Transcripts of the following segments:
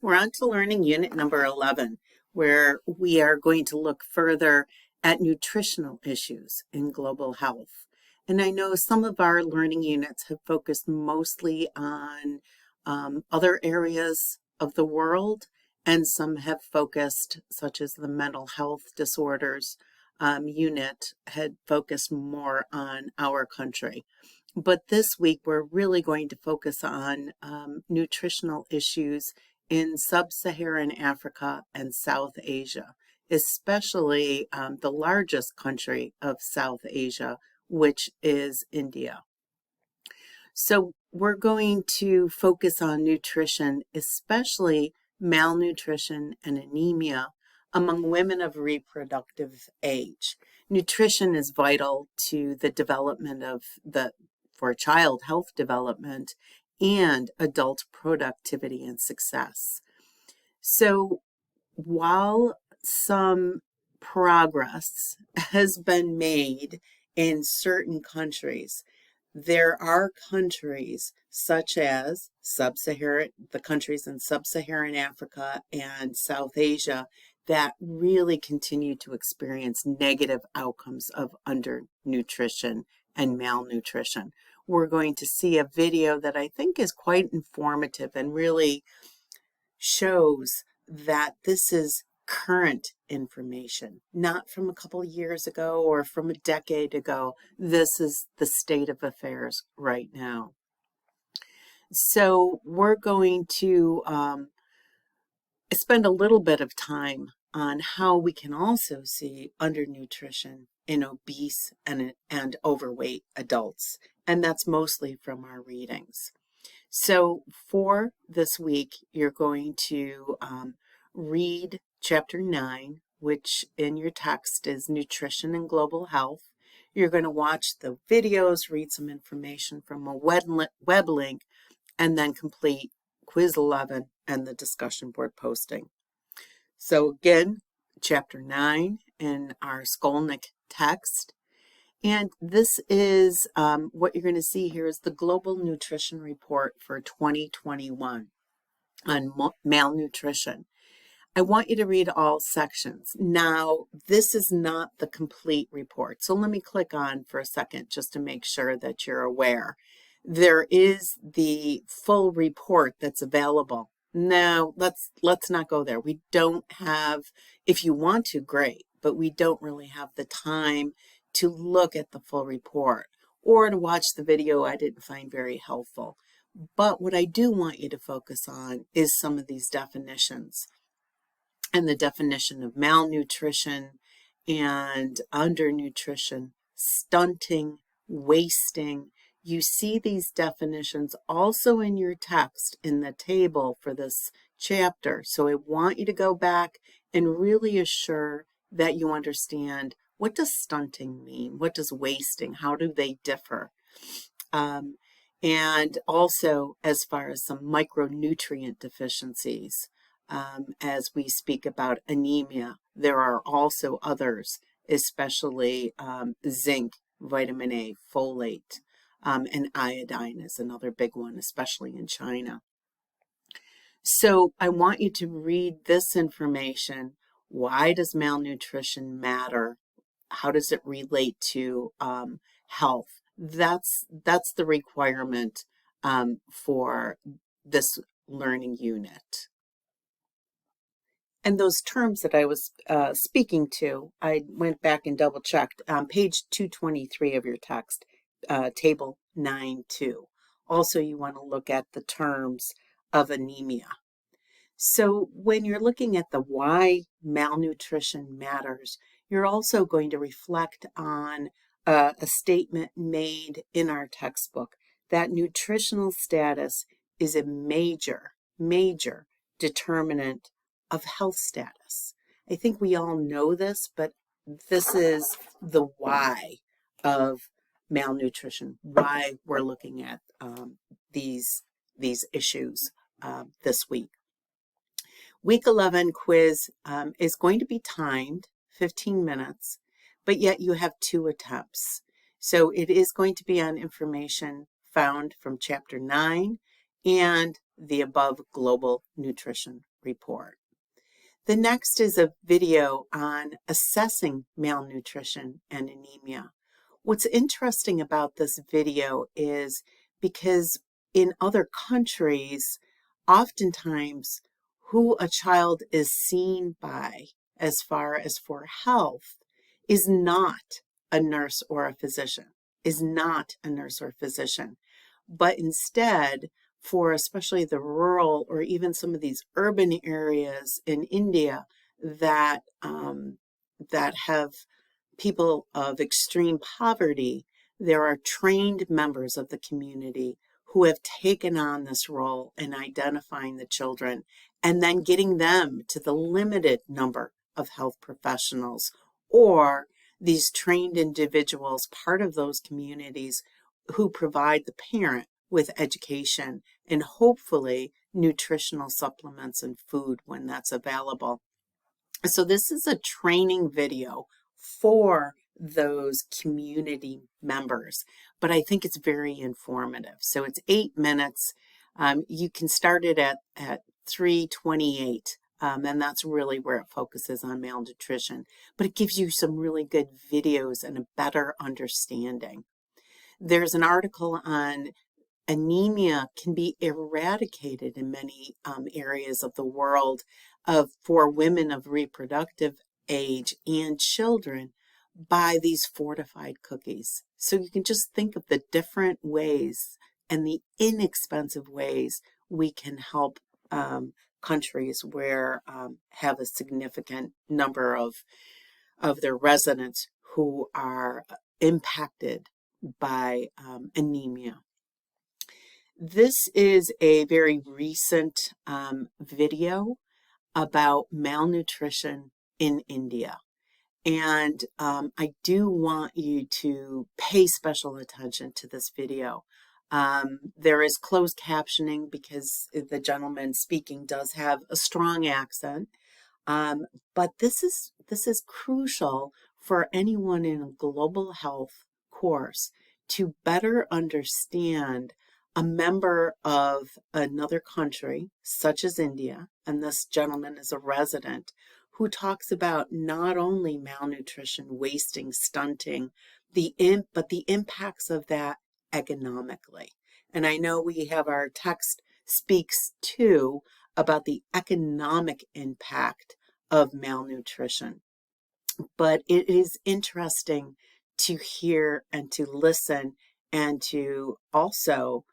We're on to learning unit number 11, where we are going to look further at nutritional issues in global health. And I know some of our learning units have focused mostly on other areas of the world, and some have focused, such as the mental health disorders unit, had focused more on our country. But this week, we're really going to focus on nutritional issues in sub-Saharan Africa and South Asia, especially the largest country of South Asia, which is India. So we're going to focus on nutrition, especially malnutrition and anemia among women of reproductive age. Nutrition is vital to the development of for child health development and adult productivity and success. So while some progress has been made in certain countries, there are countries such as the countries in sub-Saharan Africa and South Asia that really continue to experience negative outcomes of undernutrition and malnutrition. We're going to see a video that I think is quite informative and really shows that this is current information, not from a couple of years ago or from a decade ago. This is the state of affairs right now. So we're going to spend a little bit of time on how we can also see undernutrition in obese and overweight adults, and that's mostly from our readings. So for this week, you're going to read Chapter 9, which in your text is Nutrition and Global Health. You're going to watch the videos, read some information from a web link, and then complete Quiz 11 and the discussion board posting. So again, Chapter 9 in our Skolnick text. And this is what you're going to see here is the Global Nutrition Report for 2021 on malnutrition. I want you to read all sections. Now, this is not the complete report. So let me click on for a second just to make sure that you're aware. There is the full report that's available. No, let's not go there. We don't have, if you want to, great, but we don't really have the time to look at the full report or to watch the video I didn't find very helpful. But what I do want you to focus on is some of these definitions, and the definition of malnutrition and undernutrition, stunting, wasting. You see these definitions also in your text in the table for this chapter. So I want you to go back and really assure that you understand, what does stunting mean? What does wasting? How do they differ? And also as far as some micronutrient deficiencies. As we speak about anemia, there are also others, especially zinc, vitamin A, folate, and iodine is another big one, especially in China. So I want you to read this information. Why does malnutrition matter? How does it relate to health? That's the requirement for this learning unit. And those terms that I was speaking to, I went back and double checked. Page 223 of your text, table 9.2. Also, you want to look at the terms of anemia. So when you're looking at the why malnutrition matters, you're also going to reflect on a statement made in our textbook that nutritional status is a major determinant of health status. I think we all know this, but this is the why of malnutrition, why we're looking at these issues this week. Week 11 quiz is going to be timed 15 minutes, but yet you have 2 attempts. So it is going to be on information found from Chapter 9 and the above Global Nutrition report. The next is a video on assessing malnutrition and anemia. What's interesting about this video is because in other countries, oftentimes who a child is seen by as far as for health is not a nurse or a physician, but instead for especially the rural or even some of these urban areas in India that that have people of extreme poverty, there are trained members of the community who have taken on this role in identifying the children and then getting them to the limited number of health professionals or these trained individuals, part of those communities who provide the parent with education and hopefully nutritional supplements and food when that's available. So this is a training video for those community members, but I think it's very informative. So it's 8 minutes. You can start it at 3:28, and that's really where it focuses on malnutrition, but it gives you some really good videos and a better understanding. There's an article on anemia can be eradicated in many areas of the world for women of reproductive age and children by these fortified cookies. So you can just think of the different ways and the inexpensive ways we can help countries where have a significant number of their residents who are impacted by anemia. This is a very recent video about malnutrition in India. And I do want you to pay special attention to this video. There is closed captioning because the gentleman speaking does have a strong accent. But this is crucial for anyone in a global health course to better understand a member of another country, such as India, and this gentleman is a resident, who talks about not only malnutrition, wasting, stunting, but the impacts of that economically. And I know we have our text speaks too about the economic impact of malnutrition. But it is interesting to hear and to listen and to also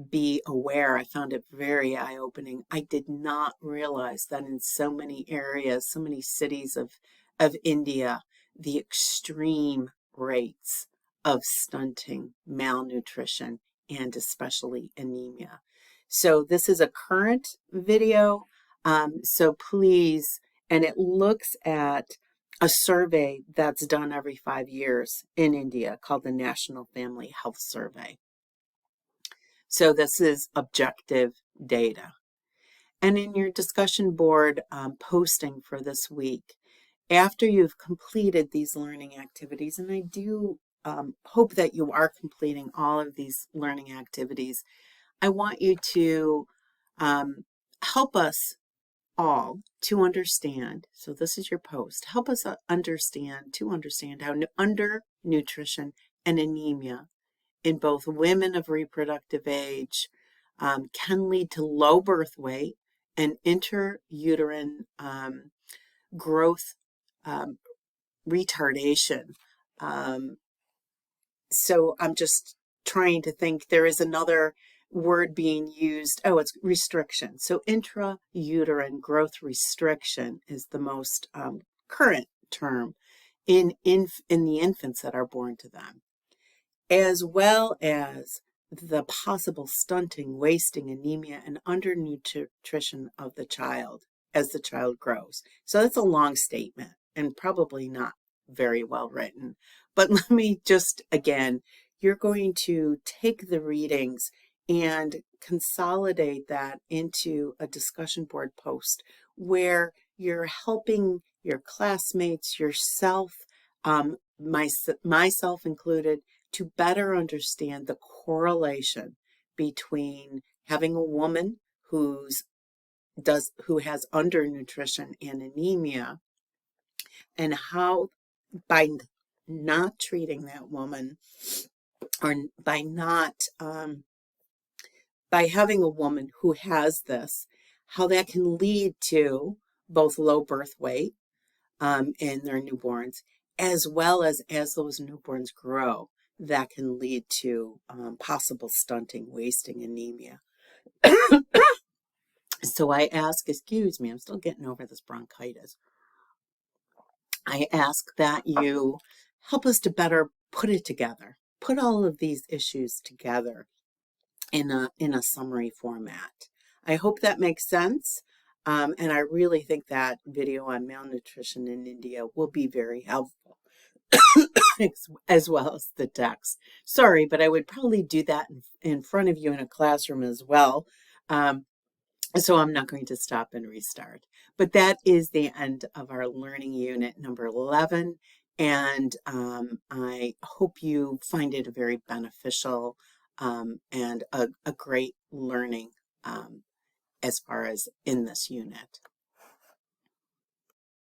be aware. I found it very eye-opening. I did not realize that in so many areas, so many cities of India, the extreme rates of stunting, malnutrition, and especially anemia. So this is a current video, so please, and it looks at a survey that's done every 5 years in India called the National Family Health Survey. So this is objective data. And in your discussion board posting for this week, after you've completed these learning activities, and I do hope that you are completing all of these learning activities, I want you to help us all to understand, so this is your post, help us understand how undernutrition and anemia in both women of reproductive age can lead to low birth weight and intrauterine growth retardation. So I'm just trying to think, there is another word being used. Oh, it's restriction. So intrauterine growth restriction is the most current term in the infants that are born to them, as well as the possible stunting, wasting, anemia, and undernutrition of the child as the child grows. So that's a long statement and probably not very well written. But let me just, again, you're going to take the readings and consolidate that into a discussion board post where you're helping your classmates, yourself, myself included, to better understand the correlation between having a woman who's who has undernutrition and anemia, and how by not treating that woman, or by not by having a woman who has this, how that can lead to both low birth weight in their newborns, as well as those newborns grow, that can lead to possible stunting, wasting, anemia. So I ask, excuse me, I'm still getting over this bronchitis. I ask that you help us to better put it together, put all of these issues together in a summary format. I hope that makes sense. And I really think that video on malnutrition in India will be very helpful, as well as the text. Sorry, but I would probably do that in front of you in a classroom as well. So I'm not going to stop and restart. But that is the end of our learning unit number 11. And I hope you find it a very beneficial and a great learning as far as in this unit.